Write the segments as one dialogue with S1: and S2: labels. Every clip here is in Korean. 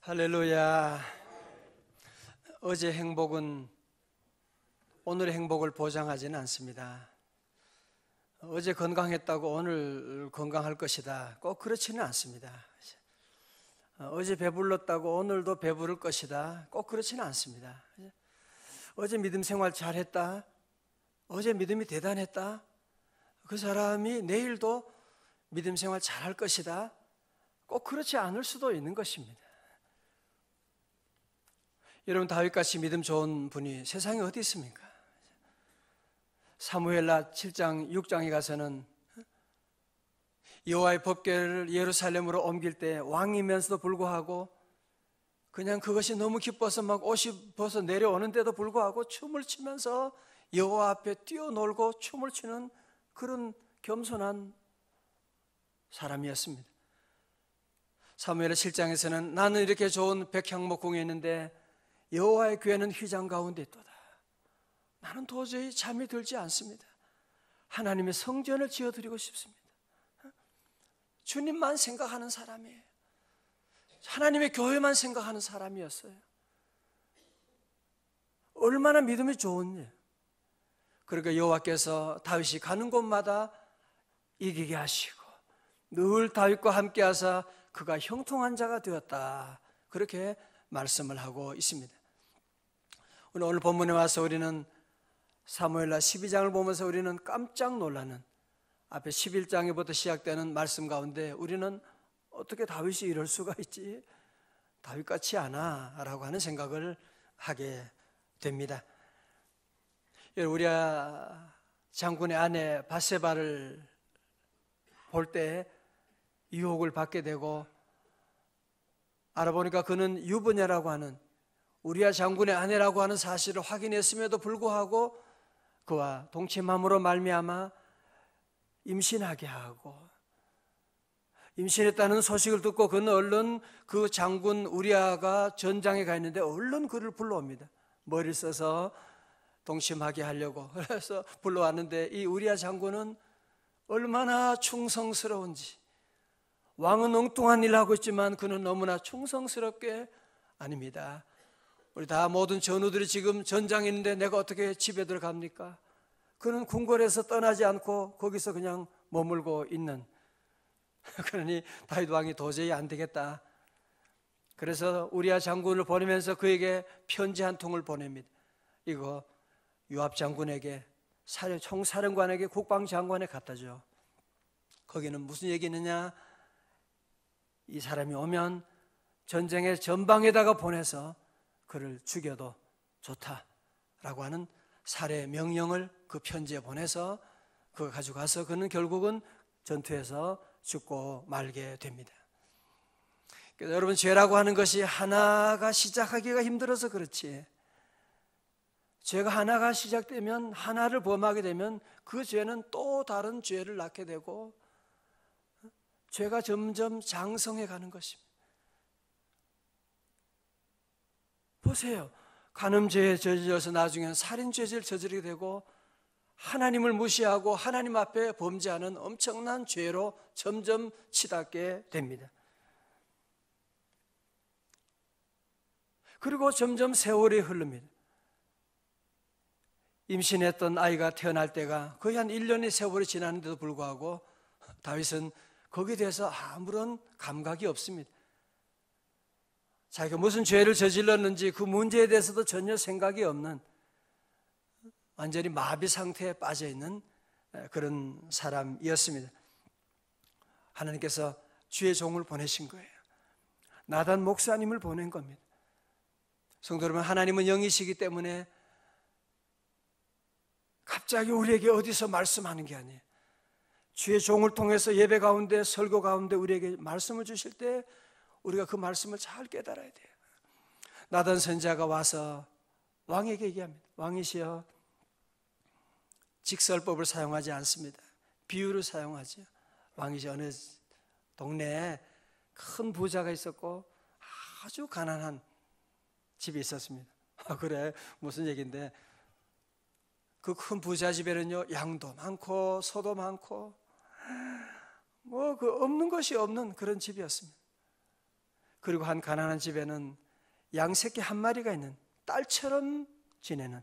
S1: 할렐루야. 어제 행복은 오늘의 행복을 보장하지는 않습니다. 어제 건강했다고 오늘 건강할 것이다, 꼭 그렇지는 않습니다. 어제 배불렀다고 오늘도 배부를 것이다, 꼭 그렇지는 않습니다. 어제 믿음 생활 잘했다, 어제 믿음이 대단했다, 그 사람이 내일도 믿음 생활 잘할 것이다, 꼭 그렇지 않을 수도 있는 것입니다. 여러분, 다윗같이 믿음 좋은 분이 세상에 어디 있습니까? 사무엘하 7장 6장에 가서는 여호와의 법궤를 예루살렘으로 옮길 때 왕이면서도 불구하고 그냥 그것이 너무 기뻐서 막 옷이 벗어 내려오는데도 불구하고 춤을 추면서 여호와 앞에 뛰어놀고 춤을 추는 그런 겸손한 사람이었습니다. 사무엘하 7장에서는 나는 이렇게 좋은 백향목궁에 있는데 여호와의 궤는 휘장 가운데 있도다. 나는 도저히 잠이 들지 않습니다. 하나님의 성전을 지어드리고 싶습니다. 주님만 생각하는 사람이에요. 하나님의 교회만 생각하는 사람이었어요. 얼마나 믿음이 좋은지. 그러니까 여호와께서 다윗이 가는 곳마다 이기게 하시고 늘 다윗과 함께 하사 그가 형통한 자가 되었다, 그렇게 말씀을 하고 있습니다. 오늘 본문에 와서 우리는 사무엘하 12장을 보면서 우리는 깜짝 놀라는 앞에 11장에부터 시작되는 말씀 가운데 우리는 어떻게 다윗이 이럴 수가 있지? 다윗 같지 않아 라고 하는 생각을 하게 됩니다. 우리야 장군의 아내 밧세바를 볼 때 유혹을 받게 되고 알아보니까 그는 유부녀라고 하는 우리야 장군의 아내라고 하는 사실을 확인했음에도 불구하고 그와 동침함으로 말미암아 임신하게 하고, 임신했다는 소식을 듣고 그는 얼른 그 장군 우리야가 전장에 가 있는데 얼른 그를 불러옵니다. 머리를 써서 동침하게 하려고. 그래서 불러왔는데 이 우리야 장군은 얼마나 충성스러운지, 왕은 엉뚱한 일을 하고 있지만 그는 너무나 충성스럽게, 아닙니다, 우리 다 모든 전우들이 지금 전장에 있는데 내가 어떻게 집에 들어갑니까? 그는 궁궐에서 떠나지 않고 거기서 그냥 머물고 있는. 그러니 다윗 왕이 도저히 안 되겠다. 그래서 우리야 장군을 보내면서 그에게 편지 한 통을 보냅니다. 이거 요압 장군에게, 총사령관에게, 국방장관에 갖다 줘. 거기는 무슨 얘기 있느냐? 이 사람이 오면 전쟁의 전방에다가 보내서 그를 죽여도 좋다라고 하는 살해 명령을 그 편지에 보내서 그걸 가지고 가서 그는 결국은 전투에서 죽고 말게 됩니다. 그래서 여러분, 죄라고 하는 것이 하나가 시작하기가 힘들어서 그렇지, 죄가 하나가 시작되면, 하나를 범하게 되면 그 죄는 또 다른 죄를 낳게 되고 죄가 점점 장성해 가는 것입니다. 보세요. 간음죄에 저질러서 나중에는 살인죄를 저지르게 되고 하나님을 무시하고 하나님 앞에 범죄하는 엄청난 죄로 점점 치닫게 됩니다. 그리고 점점 세월이 흐릅니다. 임신했던 아이가 태어날 때가 거의 한 1년의 세월이 지났는데도 불구하고 다윗은 거기에 대해서 아무런 감각이 없습니다. 자기가 무슨 죄를 저질렀는지 그 문제에 대해서도 전혀 생각이 없는, 완전히 마비 상태에 빠져 있는 그런 사람이었습니다. 하나님께서 주의 종을 보내신 거예요. 나단 목사님을 보낸 겁니다. 성도 여러분, 하나님은 영이시기 때문에 갑자기 우리에게 어디서 말씀하는 게 아니에요. 주의 종을 통해서 예배 가운데, 설교 가운데 우리에게 말씀을 주실 때 우리가 그 말씀을 잘 깨달아야 돼요. 나단 선지자가 와서 왕에게 얘기합니다. 왕이시여, 직설법을 사용하지 않습니다. 비유를 사용하죠. 왕이시 어느 동네에 큰 부자가 있었고 아주 가난한 집이 있었습니다. 그래, 무슨 얘기인데, 그 큰 부자 집에는요, 양도 많고 소도 많고 뭐 그 없는 것이 없는 그런 집이었습니다. 그리고 한 가난한 집에는 양 새끼 한 마리가 있는, 딸처럼 지내는,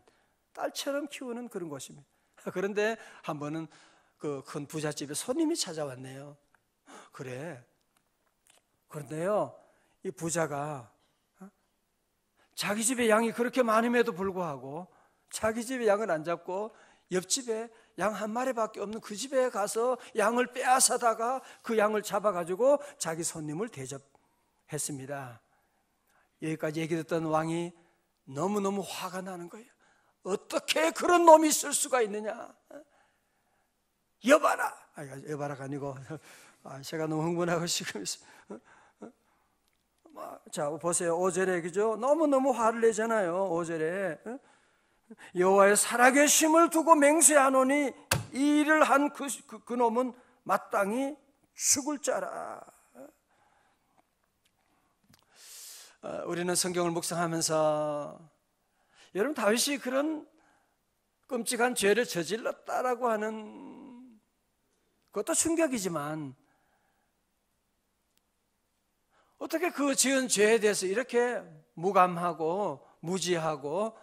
S1: 딸처럼 키우는 그런 곳입니다. 그런데 한 번은 그 큰 부잣집에 손님이 찾아왔네요. 그래. 그런데요, 이 부자가 자기 집에 양이 그렇게 많음에도 불구하고 자기 집에 양을 안 잡고 옆집에 양 한 마리밖에 없는 그 집에 가서 양을 빼앗아다가 그 양을 잡아가지고 자기 손님을 대접했습니다. 여기까지 얘기 듣던 왕이 너무너무 화가 나는 거예요. 어떻게 그런 놈이 있을 수가 있느냐. 여봐라. 여봐라가 아니고 제가 너무 흥분하고 지금 자 보세요. 5절에 그죠? 너무너무 화를 내잖아요. 5절에 여호와의 살아계심을 두고 맹세하노니 이 일을 한 그 놈은 마땅히 죽을 자라. 우리는 성경을 묵상하면서 여러분 다윗이 그런 끔찍한 죄를 저질렀다라고 하는 그것도 충격이지만 어떻게 그 지은 죄에 대해서 이렇게 무감하고 무지하고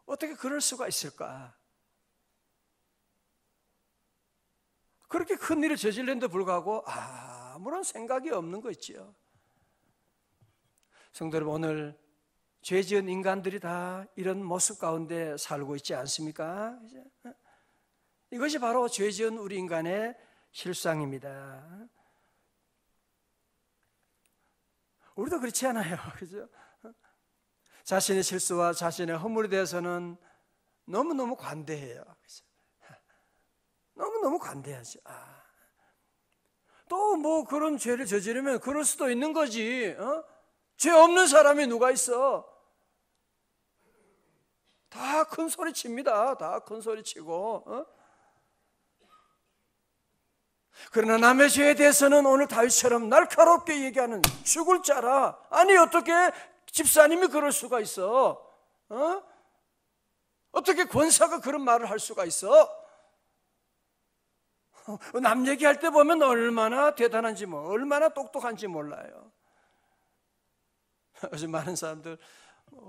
S1: 어떻게 그럴 수가 있을까? 그렇게 큰 일을 저질렀는데 불구하고 아무런 생각이 없는 거 있지요. 성도 여러분, 오늘 죄 지은 인간들이 다 이런 모습 가운데 살고 있지 않습니까? 이것이 바로 죄 지은 우리 인간의 실상입니다. 우리도 그렇지 않아요. 그죠? 자신의 실수와 자신의 허물에 대해서는 너무너무 관대해요. 그죠? 너무너무 관대하지. 또 뭐 그런 죄를 저지르면 그럴 수도 있는 거지. 죄 없는 사람이 누가 있어? 다 큰 소리 칩니다. 다 큰 소리 치고. 그러나 남의 죄에 대해서는 오늘 다윗처럼 날카롭게 얘기하는 죽을 자라. 아니 어떻게 집사님이 그럴 수가 있어? 어떻게 권사가 그런 말을 할 수가 있어? 남 얘기할 때 보면 얼마나 대단한지 얼마나 똑똑한지 몰라요. 요즘 많은 사람들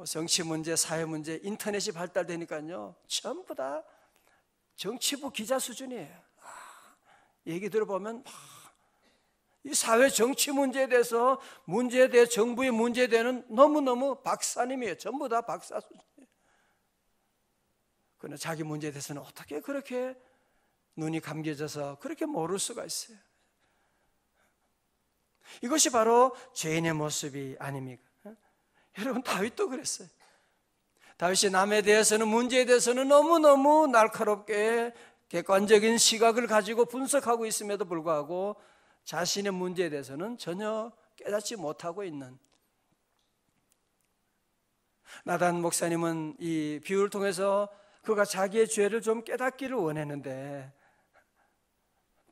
S1: 정치 문제, 사회 문제, 인터넷이 발달되니까요 전부 다 정치부 기자 수준이에요. 얘기 들어보면 이 사회 정치 문제에 대해서 정부의 문제에 대해서는 너무너무 박사님이에요. 전부 다 박사 수준이에요. 그러나 자기 문제에 대해서는 어떻게 그렇게 눈이 감겨져서 그렇게 모를 수가 있어요. 이것이 바로 죄인의 모습이 아닙니까? 여러분 다윗도 그랬어요. 다윗이 남에 대해서는 문제에 대해서는 너무너무 날카롭게 객관적인 시각을 가지고 분석하고 있음에도 불구하고 자신의 문제에 대해서는 전혀 깨닫지 못하고 있는 나단 목사님은 이 비유를 통해서 그가 자기의 죄를 좀 깨닫기를 원했는데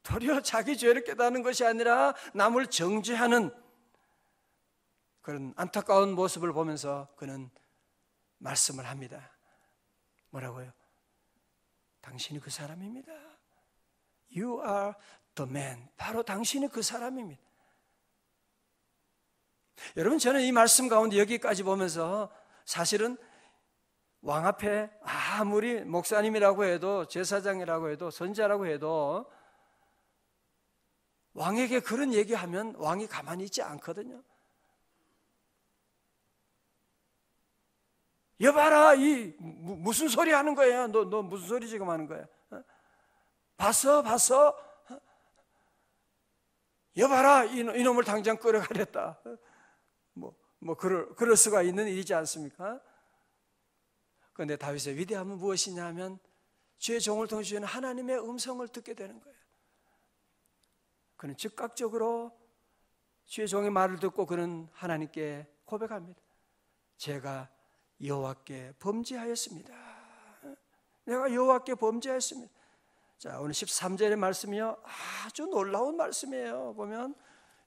S1: 도리어 자기 죄를 깨닫는 것이 아니라 남을 정죄하는 그런 안타까운 모습을 보면서 그는 말씀을 합니다. 뭐라고요? 당신이 그 사람입니다. You are the man. 바로 당신이 그 사람입니다. 여러분 저는 이 말씀 가운데 여기까지 보면서 사실은 왕 앞에 아무리 목사님이라고 해도 제사장이라고 해도 선지자라고 해도 왕에게 그런 얘기하면 왕이 가만히 있지 않거든요. 여봐라, 무슨 소리 하는 거야? 너 무슨 소리 지금 하는 거야? 봤어? 여봐라, 이놈을 당장 끌어가랬다. 그럴 수가 있는 일이지 않습니까? 그런데 다윗의 위대함은 무엇이냐 하면 주의 종을 통해 주시는 하나님의 음성을 듣게 되는 거예요. 그는 즉각적으로 주의 종의 말을 듣고 그는 하나님께 고백합니다. 제가 여호와께 범죄하였습니다. 내가 여호와께 범죄하였습니다. 자, 오늘 13절의 말씀이요 아주 놀라운 말씀이에요. 보면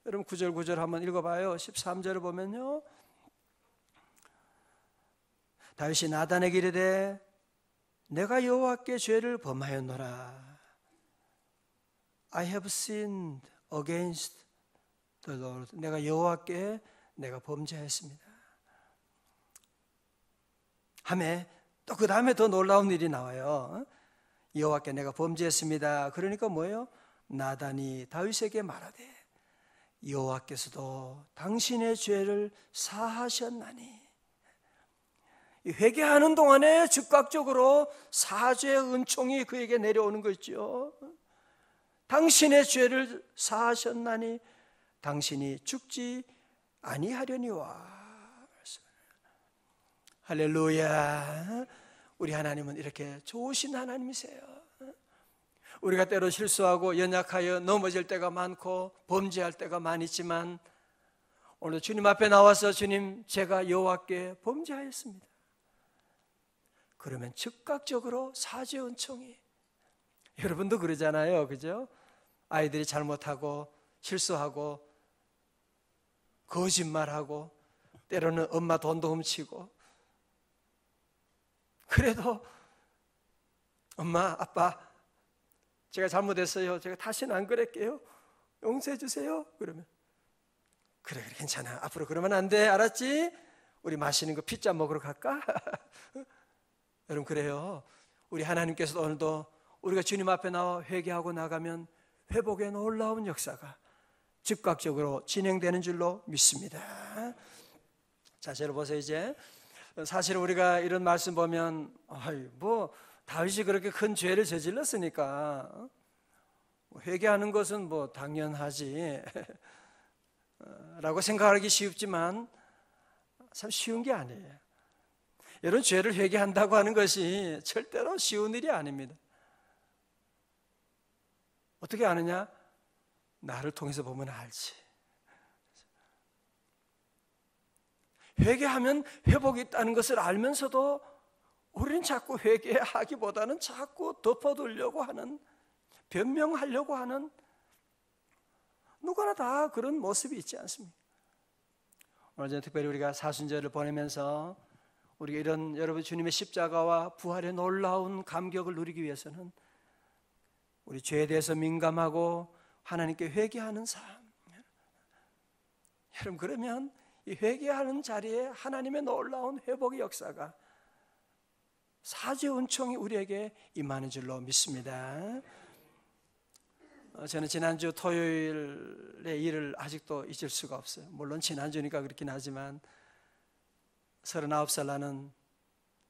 S1: 여러분 9절 한번 읽어봐요. 13절을 보면요 다윗이 나단에게 이르되 내가 여호와께 죄를 범하였노라. I have sinned against 내가 여호와께 내가 범죄하였습니다 하매 또 그 다음에 더 놀라운 일이 나와요. 여호와께 내가 범죄했습니다. 그러니까 뭐예요? 나단이 다윗에게 말하되 여호와께서도 당신의 죄를 사하셨나니. 회개하는 동안에 즉각적으로 사죄의 은총이 그에게 내려오는 거 있죠. 당신의 죄를 사하셨나니 당신이 죽지 아니하려니와. 할렐루야. 우리 하나님은 이렇게 좋으신 하나님이세요. 우리가 때로 실수하고 연약하여 넘어질 때가 많고 범죄할 때가 많지만 오늘 주님 앞에 나와서 주님 제가 여호와께 범죄하였습니다. 그러면 즉각적으로 사죄 은총이. 여러분도 그러잖아요, 그죠? 아이들이 잘못하고 실수하고 거짓말하고 때로는 엄마 돈도 훔치고 그래도 엄마 아빠 제가 잘못했어요. 제가 다시는 안 그럴게요. 용서해 주세요. 그러면 그래 괜찮아. 앞으로 그러면 안 돼. 알았지? 우리 맛있는 거 피자 먹으러 갈까? 여러분 그래요. 우리 하나님께서도 오늘도 우리가 주님 앞에 나와 회개하고 나가면 회복의 놀라운 역사가 즉각적으로 진행되는 줄로 믿습니다. 자, 여러분 보세요. 이제 사실 우리가 이런 말씀 보면 뭐 다윗이 그렇게 큰 죄를 저질렀으니까 회개하는 것은 뭐 당연하지 라고 생각하기 쉽지만 참 쉬운 게 아니에요. 이런 죄를 회개한다고 하는 것이 절대로 쉬운 일이 아닙니다. 어떻게 아느냐? 나를 통해서 보면 알지. 회개하면 회복이 있다는 것을 알면서도 우리는 자꾸 회개하기보다는 자꾸 덮어두려고 하는, 변명하려고 하는, 누구나 다 그런 모습이 있지 않습니까? 오늘 저는 특별히 우리가 사순절을 보내면서 우리가 이런 여러분 주님의 십자가와 부활의 놀라운 감격을 누리기 위해서는 우리 죄에 대해서 민감하고 하나님께 회개하는 삶. 여러분 그러면 이 회개하는 자리에 하나님의 놀라운 회복의 역사가, 사죄 은총이 우리에게 임하는 줄로 믿습니다. 저는 지난주 토요일의 일을 아직도 잊을 수가 없어요. 물론 지난주니까 그렇긴 하지만 39살 나는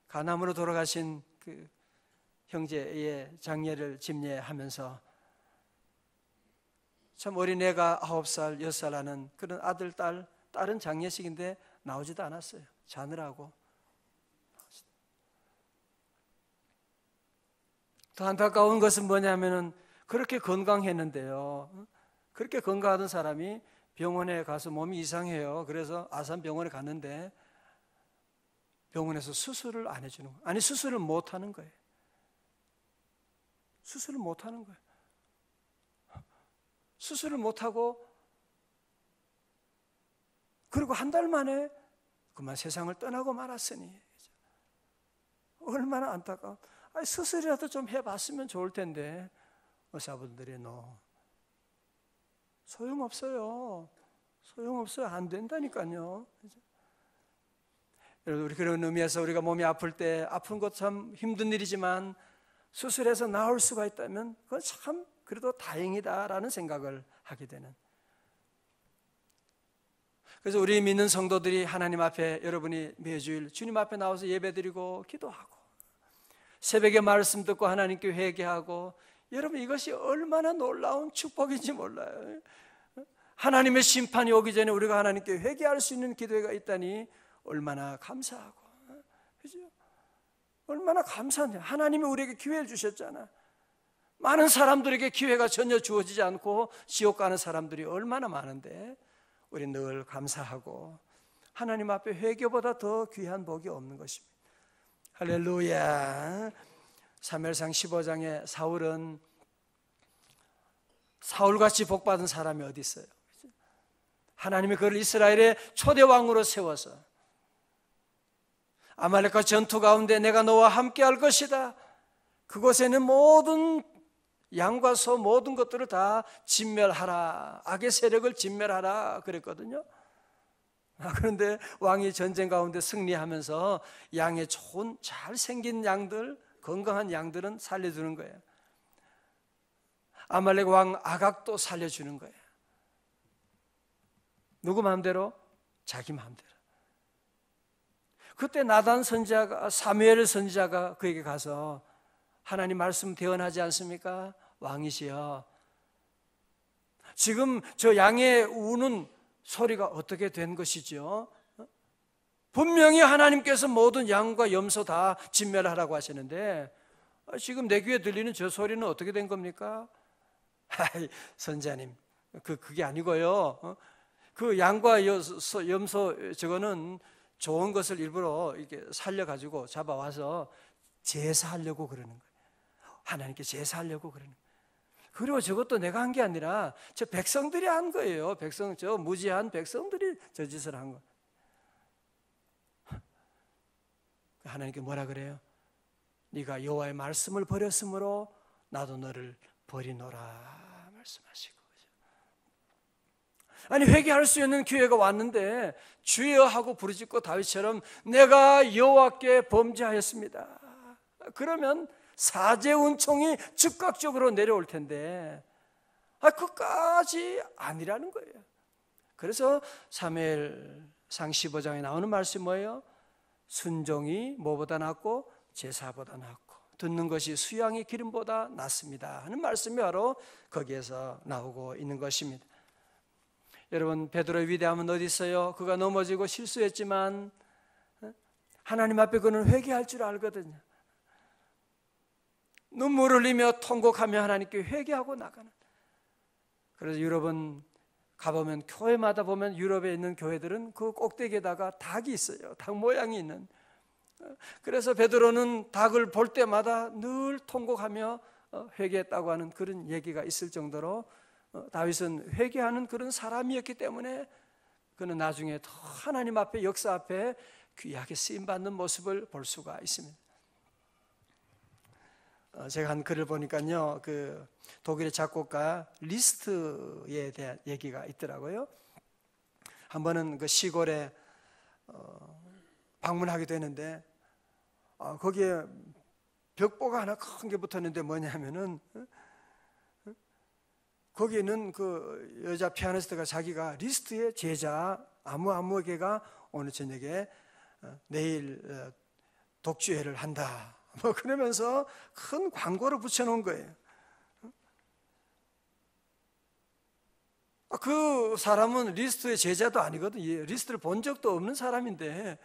S1: 간암으로 돌아가신 그 형제의 장례를 집례하면서 참 어린애가 9살, 6살 하는 그런 아들, 딸은 장례식인데 나오지도 않았어요. 자느라고. 더 안타까운 것은 뭐냐면은 그렇게 건강했는데요. 그렇게 건강하던 사람이 병원에 가서 몸이 이상해요. 그래서 아산병원에 갔는데 병원에서 수술을 안 해주는 거예요. 아니 수술을 못 하는 거예요. 수술을 못 하는 거예요. 수술을 못 하고 그리고 한 달 만에 그만 세상을 떠나고 말았으니 얼마나 안타까워. 아니, 수술이라도 좀 해봤으면 좋을 텐데 의사분들이 소용없어요. 소용없어요. 안 된다니까요. 여러분 우리 그런 의미에서 우리가 몸이 아플 때 아픈 것 참 힘든 일이지만 수술해서 나을 수가 있다면 그건 참 그래도 다행이다라는 생각을 하게 되는. 그래서 우리 믿는 성도들이 하나님 앞에 여러분이 매주일 주님 앞에 나와서 예배드리고 기도하고 새벽에 말씀 듣고 하나님께 회개하고, 여러분 이것이 얼마나 놀라운 축복인지 몰라요. 하나님의 심판이 오기 전에 우리가 하나님께 회개할 수 있는 기도가 있다니 얼마나 감사하고, 그죠? 얼마나 감사한지. 하나님이 우리에게 기회를 주셨잖아. 많은 사람들에게 기회가 전혀 주어지지 않고 지옥 가는 사람들이 얼마나 많은데 우리 늘 감사하고 하나님 앞에 회개보다 더 귀한 복이 없는 것입니다. 할렐루야. 사무엘상 15장에 사울은 사울같이 복받은 사람이 어디 있어요? 하나님이 그를 이스라엘의 초대왕으로 세워서 아말렉과 전투 가운데 내가 너와 함께 할 것이다. 그곳에는 모든 양과 소 모든 것들을 다 진멸하라, 악의 세력을 진멸하라 그랬거든요. 그런데 왕이 전쟁 가운데 승리하면서 양의 좋은 잘생긴 양들, 건강한 양들은 살려주는 거예요. 아말렉 왕 아각도 살려주는 거예요. 누구 마음대로? 자기 마음대로. 그때 나단 선지자가, 사무엘 선지자가 그에게 가서 하나님 말씀 대언하지 않습니까? 왕이시여, 지금 저 양의 우는 소리가 어떻게 된 것이죠? 분명히 하나님께서 모든 양과 염소 다 진멸하라고 하시는데 지금 내 귀에 들리는 저 소리는 어떻게 된 겁니까? 선지자님, 그게 아니고요. 그 양과 염소 저거는 좋은 것을 일부러 이렇게 살려가지고 잡아와서 제사하려고 그러는 거예요. 하나님께 제사하려고 그러는 거예요. 그리고 저것도 내가 한 게 아니라 저 백성들이 한 거예요. 저 무지한 백성들이 저 짓을 한 거예요. 하나님께 뭐라 그래요? 네가 여호와의 말씀을 버렸으므로 나도 너를 버리노라 말씀하시고. 아니, 회개할 수 있는 기회가 왔는데 주여 하고 부르짖고 다윗처럼 내가 여호와께 범죄하였습니다. 그러면 사죄 은총이 즉각적으로 내려올 텐데 그까지 아니라는 거예요. 그래서 사무엘상 15장에 나오는 말씀이 뭐예요? 순종이 뭐보다 낫고 제사보다 낫고 듣는 것이 수양의 기름보다 낫습니다 하는 말씀이 바로 거기에서 나오고 있는 것입니다. 여러분, 베드로의 위대함은 어디 있어요? 그가 넘어지고 실수했지만 하나님 앞에 그는 회개할 줄 알거든요. 눈물을 흘리며 통곡하며 하나님께 회개하고 나가는. 그래서 유럽은 가보면 교회마다 보면 유럽에 있는 교회들은 그 꼭대기에다가 닭이 있어요. 닭 모양이 있는. 그래서 베드로는 닭을 볼 때마다 늘 통곡하며 회개했다고 하는 그런 얘기가 있을 정도로 다윗은 회개하는 그런 사람이었기 때문에 그는 나중에 더 하나님 앞에 역사 앞에 귀하게 쓰임받는 모습을 볼 수가 있습니다. 제가 한 글을 보니까요, 그 독일의 작곡가 리스트에 대한 얘기가 있더라고요. 한 번은 그 시골에 방문하게 되는데 거기에 벽보가 하나 큰 게 붙었는데 뭐냐면은 거기는 그 여자 피아니스트가 자기가 리스트의 제자 아무에게가 오늘 저녁에 내일 독주회를 한다. 뭐 그러면서 큰 광고를 붙여놓은 거예요. 그 사람은 리스트의 제자도 아니거든요. 리스트를 본 적도 없는 사람인데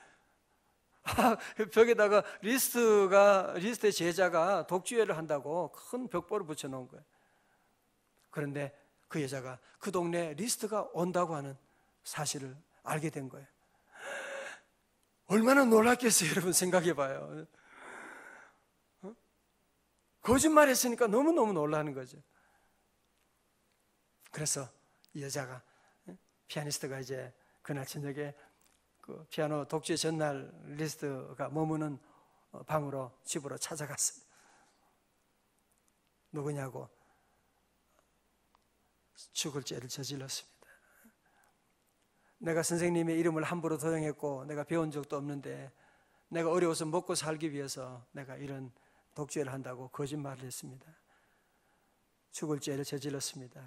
S1: 벽에다가 리스트의 제자가 독주회를 한다고 큰 벽보를 붙여놓은 거예요. 그런데 그 여자가 그 동네에 리스트가 온다고 하는 사실을 알게 된 거예요. 얼마나 놀랐겠어요, 여러분. 생각해 봐요. 거짓말 했으니까 너무너무 놀라는 거죠. 그래서 이 여자가, 피아니스트가 이제 그날 저녁에 그 피아노 독주회 전날 리스트가 머무는 방으로 집으로 찾아갔어요. 누구냐고. 죽을 죄를 저질렀습니다. 내가 선생님의 이름을 함부로 도용했고 내가 배운 적도 없는데 내가 어려워서 먹고 살기 위해서 내가 이런 독주회를 한다고 거짓말을 했습니다. 죽을 죄를 저질렀습니다.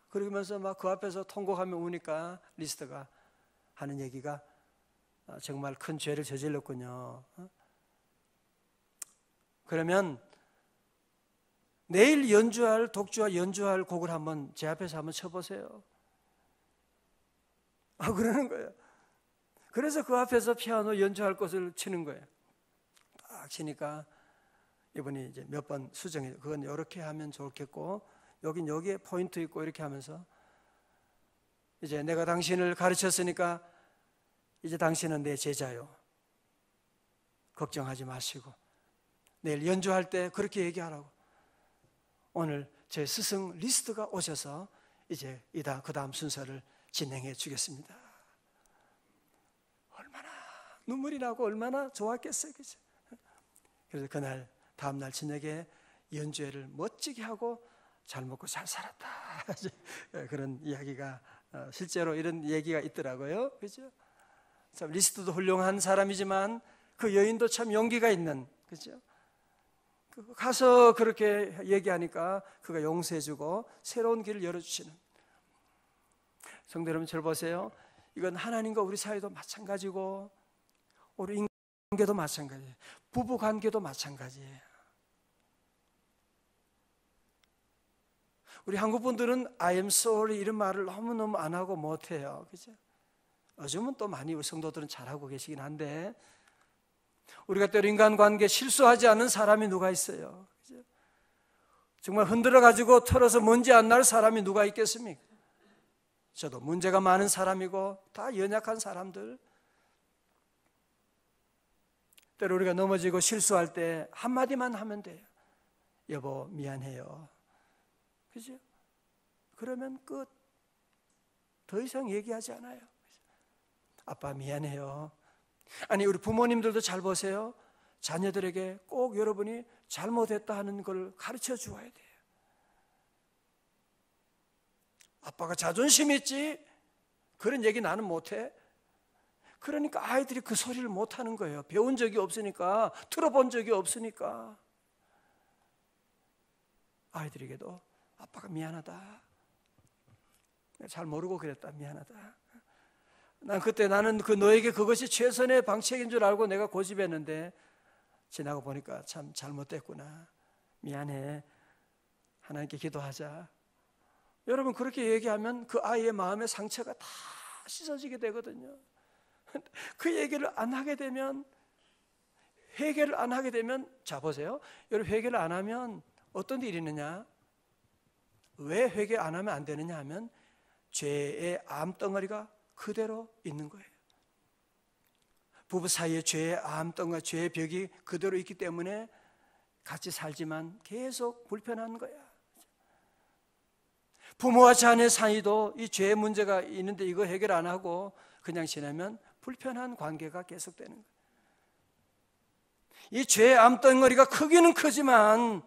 S1: 그러면서 막 그 앞에서 통곡하며 우니까 리스트가 하는 얘기가 정말 큰 죄를 저질렀군요. 그러면 내일 연주할 독주와 연주할 곡을 한번 제 앞에서 한번 쳐보세요. 그러는 거예요. 그래서 그 앞에서 피아노 연주할 것을 치는 거예요. 딱 치니까 이분이 이제 몇 번 수정해. 그건 이렇게 하면 좋겠고, 여긴 여기에 포인트 있고 이렇게 하면서 이제 내가 당신을 가르쳤으니까 이제 당신은 내 제자요. 걱정하지 마시고 내일 연주할 때 그렇게 얘기하라고. 오늘 제 스승 리스트가 오셔서 이제 그 다음 순서를 진행해 주겠습니다. 얼마나 눈물이 나고 얼마나 좋았겠어요, 그죠? 그래서 그날 다음날 저녁에 연주회를 멋지게 하고 잘 먹고 잘 살았다. 그런 이야기가 실제로 이런 얘기가 있더라고요. 그죠? 참 리스트도 훌륭한 사람이지만 그 여인도 참 용기가 있는, 그죠? 가서 그렇게 얘기하니까 그가 용서해주고 새로운 길을 열어주시는. 성도 여러분, 저를 보세요. 이건 하나님과 우리 사이도 마찬가지고 우리 인간관계도 마찬가지예요. 부부관계도 마찬가지예요. 우리 한국 분들은 I am sorry 이런 말을 너무너무 안 하고 못해요. 그죠? 요즘은 또 많이 우리 성도들은 잘하고 계시긴 한데, 우리가 때로 인간관계 실수하지 않은 사람이 누가 있어요? 그죠? 정말 흔들어가지고 털어서 먼지 안 날 사람이 누가 있겠습니까? 저도 문제가 많은 사람이고 다 연약한 사람들. 때로 우리가 넘어지고 실수할 때 한마디만 하면 돼요. 여보 미안해요. 그죠? 그러면 끝. 더 이상 얘기하지 않아요. 아빠 미안해요. 아니 우리 부모님들도 잘 보세요. 자녀들에게 꼭 여러분이 잘못했다 하는 걸 가르쳐 주어야 돼요. 아빠가 자존심 있지? 그런 얘기 나는 못해. 그러니까 아이들이 그 소리를 못하는 거예요. 배운 적이 없으니까, 들어본 적이 없으니까. 아이들에게도 아빠가 미안하다. 잘 모르고 그랬다. 미안하다. 나는 너에게 그것이 최선의 방책인 줄 알고 내가 고집했는데 지나고 보니까 참 잘못됐구나. 미안해. 하나님께 기도하자. 여러분 그렇게 얘기하면 그 아이의 마음의 상처가 다 씻어지게 되거든요. 그 얘기를 안 하게 되면, 회개를 안 하게 되면, 자 보세요. 여러분 회개를 안 하면 어떤 일이 있느냐? 왜 회개 안 하면 안 되느냐 하면 죄의 암덩어리가 그대로 있는 거예요. 부부 사이에 죄의 암덩어리, 죄의 벽이 그대로 있기 때문에 같이 살지만 계속 불편한 거야. 부모와 자녀 사이도 이 죄의 문제가 있는데 이거 해결 안 하고 그냥 지내면 불편한 관계가 계속되는 거예요. 이 죄의 암덩어리가 크기는 크지만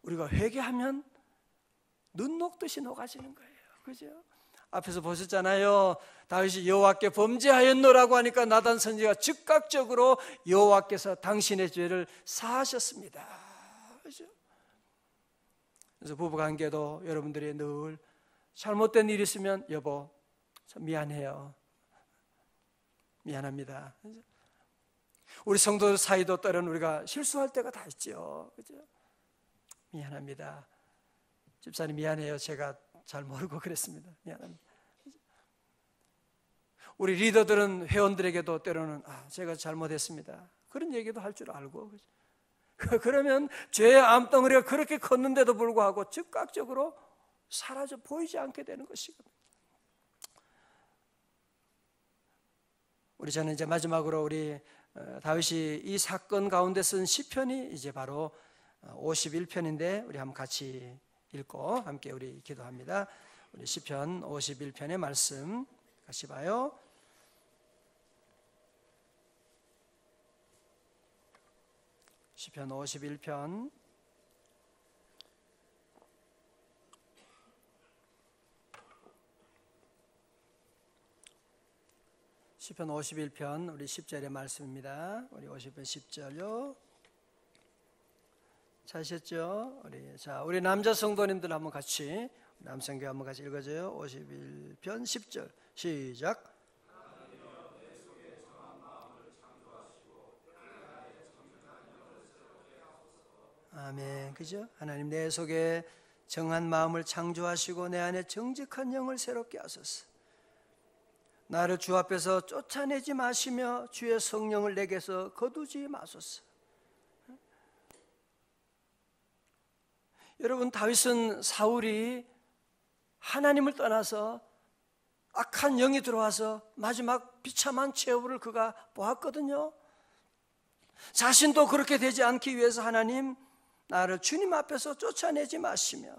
S1: 우리가 회개하면 눈 녹듯이 녹아지는 거예요. 그죠? 앞에서 보셨잖아요. 다윗이 여호와께 범죄하였노라고 하니까 나단 선지자가 즉각적으로 여호와께서 당신의 죄를 사하셨습니다. 그죠? 그래서 부부관계도 여러분들이 늘 잘못된 일이 있으면 여보 참 미안해요. 미안합니다. 그죠? 우리 성도 사이도 때로는 우리가 실수할 때가 다 있죠. 그죠? 미안합니다. 집사님 미안해요. 제가 잘 모르고 그랬습니다. 미안합니다. 우리 리더들은 회원들에게도 때로는 제가 잘못했습니다. 그런 얘기도 할 줄 알고. 그러면 죄의 암덩어리가 그렇게 컸는데도 불구하고 즉각적으로 사라져 보이지 않게 되는 것이거든요. 저는 이제 마지막으로 우리 다윗이 이 사건 가운데 쓴 시편이 이제 바로 51편인데 우리 한번 같이 읽고 함께 우리 기도합니다. 우리 시편 51편의 말씀 같이 봐요. 시편 51편 시편 51편 우리 10절의 말씀입니다. 우리 50편 10절요. 찾으셨죠? 우리 남자 성도님들 한번 같이 남성교회 한번 같이 읽어줘요. 51편 10절 시작. 아멘. 그죠? 하나님 내 속에 정한 마음을 창조하시고 내 안에 정직한 영을 새롭게 하소서. 나를 주 앞에서 쫓아내지 마시며 주의 성령을 내게서 거두지 마소서. 여러분 다윗은 사울이 하나님을 떠나서 악한 영이 들어와서 마지막 비참한 최후를 그가 보았거든요. 자신도 그렇게 되지 않기 위해서 하나님 나를 주님 앞에서 쫓아내지 마시며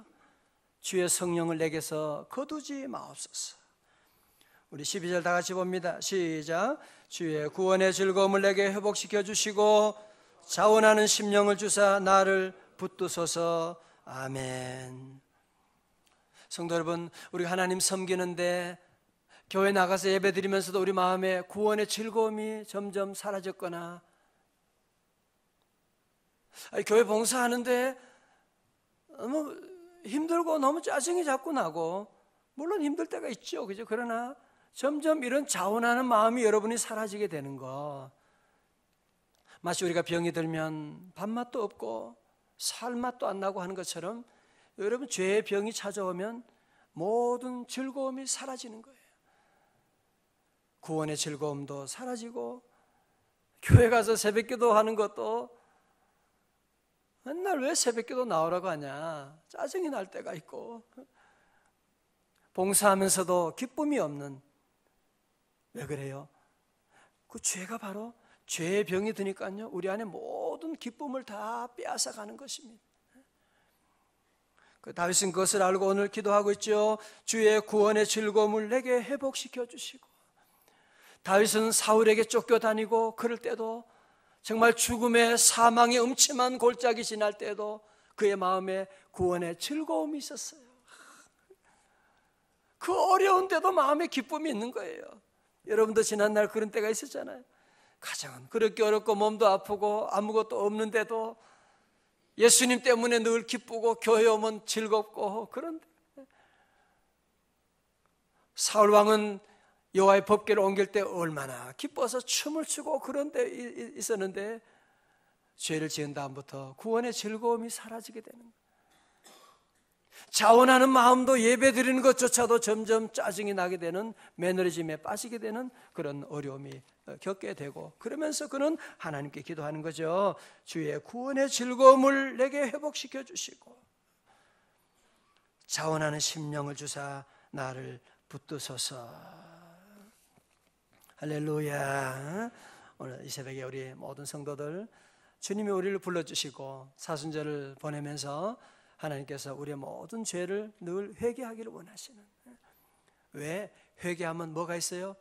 S1: 주의 성령을 내게서 거두지 마옵소서. 우리 12절 다 같이 봅니다. 시작. 주의 구원의 즐거움을 내게 회복시켜 주시고 자원하는 심령을 주사 나를 붙드소서. 아멘. 성도 여러분, 우리가 하나님 섬기는데 교회 나가서 예배드리면서도 우리 마음에 구원의 즐거움이 점점 사라졌거나, 교회 봉사하는데 너무 힘들고 너무 짜증이 자꾸 나고, 물론 힘들 때가 있죠, 그죠? 그러나 점점 이런 자원하는 마음이 여러분이 사라지게 되는 거, 마치 우리가 병이 들면 밥맛도 없고 살맛도 안 나고 하는 것처럼 여러분 죄의 병이 찾아오면 모든 즐거움이 사라지는 거예요. 구원의 즐거움도 사라지고, 교회 가서 새벽기도 하는 것도 맨날 왜 새벽기도 나오라고 하냐 짜증이 날 때가 있고, 봉사하면서도 기쁨이 없는, 왜 그래요? 그 죄가 바로 죄의 병이 드니까요, 우리 안에 모든 기쁨을 다 빼앗아가는 것입니다. 다윗은 그것을 알고 오늘 기도하고 있죠. 주의 구원의 즐거움을 내게 회복시켜 주시고, 다윗은 사울에게 쫓겨다니고 그럴 때도, 정말 죽음의 사망의 음침한 골짜기 지날 때도 그의 마음에 구원의 즐거움이 있었어요. 그 어려운 때도 마음에 기쁨이 있는 거예요. 여러분도 지난날 그런 때가 있었잖아요. 가정은 그렇게 어렵고 몸도 아프고 아무것도 없는데도 예수님 때문에 늘 기쁘고 교회 오면 즐겁고, 그런데 사울 왕은 여호와의 법궤를 옮길 때 얼마나 기뻐서 춤을 추고 그런 데 있었는데, 죄를 지은 다음부터 구원의 즐거움이 사라지게 되는 거예요. 자원하는 마음도 예배 드리는 것조차도 점점 짜증이 나게 되는, 매너리즘에 빠지게 되는 그런 어려움이 겪게 되고, 그러면서 그는 하나님께 기도하는 거죠. 주의 구원의 즐거움을 내게 회복시켜 주시고 자원하는 심령을 주사 나를 붙드소서. 할렐루야. 오늘 이 새벽에 우리 모든 성도들, 주님이 우리를 불러주시고 사순절을 보내면서 하나님께서 우리의 모든 죄를 늘 회개하기를 원하시는, 왜? 회개하면 뭐가 있어요?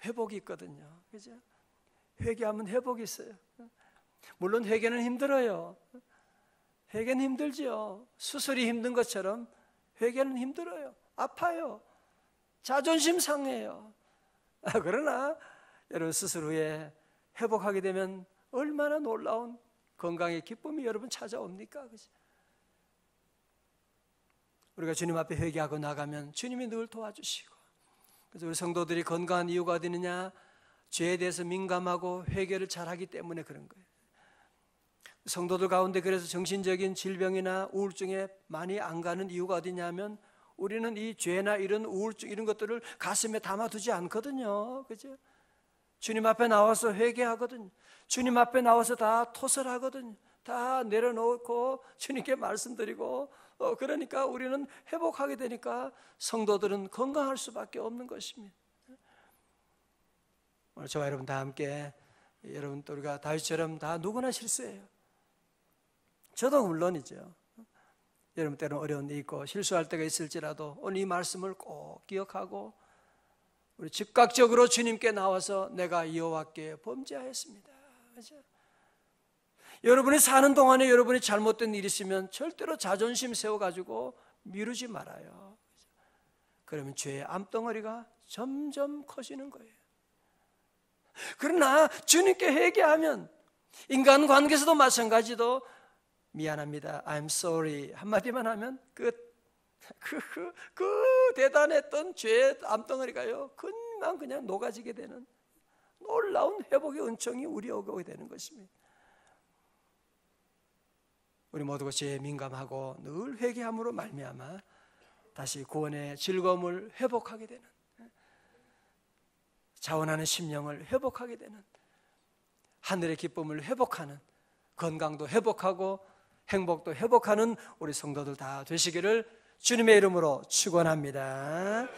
S1: 회복이 있거든요. 그죠? 회개하면 회복이 있어요. 물론 회개는 힘들어요. 회개는 힘들죠. 수술이 힘든 것처럼 회개는 힘들어요. 아파요. 자존심 상해요. 그러나 여러분 수술 후에 회복하게 되면 얼마나 놀라운 건강의 기쁨이 여러분 찾아옵니까? 그죠? 우리가 주님 앞에 회개하고 나가면 주님이 늘 도와주시고, 그래서 우리 성도들이 건강한 이유가 어디 있느냐? 죄에 대해서 민감하고 회개를 잘하기 때문에 그런 거예요. 성도들 가운데 그래서 정신적인 질병이나 우울증에 많이 안 가는 이유가 어디냐면, 우리는 이 죄나 이런 우울증 이런 것들을 가슴에 담아두지 않거든요. 그죠? 주님 앞에 나와서 회개하거든요. 주님 앞에 나와서 다 토설하거든요. 다 내려놓고 주님께 말씀드리고, 그러니까 우리는 회복하게 되니까 성도들은 건강할 수밖에 없는 것입니다. 오늘 저와 여러분 다 함께, 여러분 또 우리가 다윗처럼 다 누구나 실수해요. 저도 물론이죠. 여러분 때는 어려운 일 있고 실수할 때가 있을지라도 오늘 이 말씀을 꼭 기억하고 우리 즉각적으로 주님께 나와서 내가 여호와께 범죄하였습니다. 그렇죠? 여러분이 사는 동안에 여러분이 잘못된 일이 있으면 절대로 자존심 세워가지고 미루지 말아요. 그러면 죄의 암덩어리가 점점 커지는 거예요. 그러나 주님께 회개하면, 인간관계에서도 마찬가지도, 미안합니다, I'm sorry 한마디만 하면 그 대단했던 죄의 암덩어리가요 금방 그냥 녹아지게 되는 놀라운 회복의 은총이 우리 오게 되는 것입니다. 우리 모두가 죄에 민감하고 늘 회개함으로 말미암아 다시 구원의 즐거움을 회복하게 되는, 자원하는 심령을 회복하게 되는, 하늘의 기쁨을 회복하는, 건강도 회복하고 행복도 회복하는 우리 성도들 다 되시기를 주님의 이름으로 축원합니다.